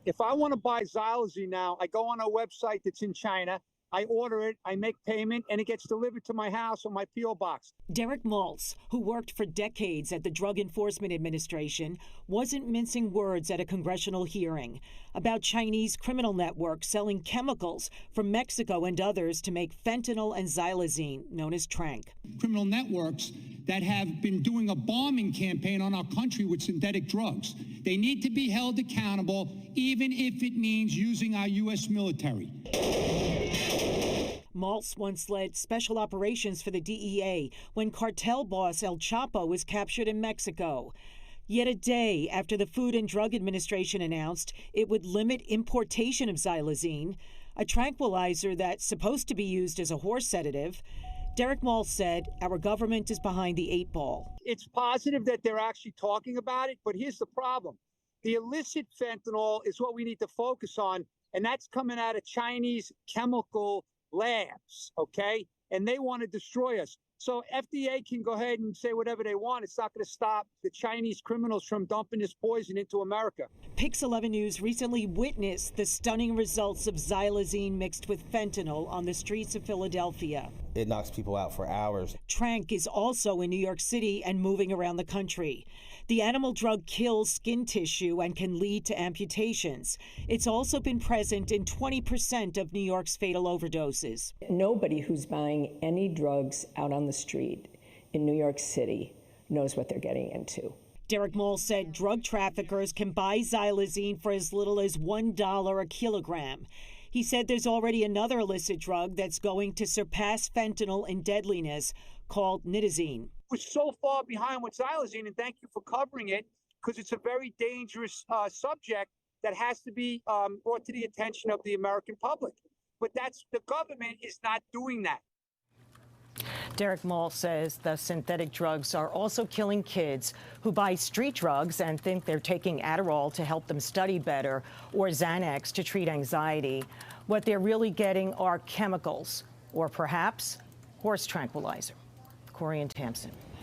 If I want to buy xylazine now, I go on a website that's in China. I order it, I make payment, and it gets delivered to my house or my P.O. box. Derek Maltz, who worked for decades at the Drug Enforcement Administration, wasn't mincing words at a congressional hearing about Chinese criminal networks selling chemicals from Mexico and others to make fentanyl and xylazine, known as tranq. Criminal networks that have been doing a bombing campaign on our country with synthetic drugs. They need to be held accountable, even if it means using our U.S. military. Maltz once led special operations for the DEA when cartel boss El Chapo was captured in Mexico. Yet a day after the Food and Drug Administration announced it would limit importation of xylazine, a tranquilizer that's supposed to be used as a horse sedative, Derek Maltz said our government is behind the 8 ball. It's positive that they're actually talking about it, but here's the problem. The illicit fentanyl is what we need to focus on, and that's coming out of Chinese chemical labs, okay? And they want to destroy us. So FDA can go ahead and say whatever they want. It's not going to stop the Chinese criminals from dumping this poison into America. Pix 11 News recently witnessed the stunning results of xylazine mixed with fentanyl on the streets of Philadelphia. It knocks people out for hours. Tranq is also in New York City and moving around the country. The animal drug kills skin tissue and can lead to amputations. It's also been present in 20% of New York's fatal overdoses. Nobody who's buying any drugs out on the street in New York City knows what they're getting into. Derek Maltz said drug traffickers can buy xylazine for as little as $1 a kilogram. He said there's already another illicit drug that's going to surpass fentanyl in deadliness called nitazine. We're so far behind with xylazine, and thank you for covering it, because it's a very dangerous subject that has to be brought to the attention of the American public. But the government is not doing that. Derek Maltz says the synthetic drugs are also killing kids who buy street drugs and think they're taking Adderall to help them study better or Xanax to treat anxiety. What they're really getting are chemicals or perhaps horse tranquilizer. Corey and Tamsin.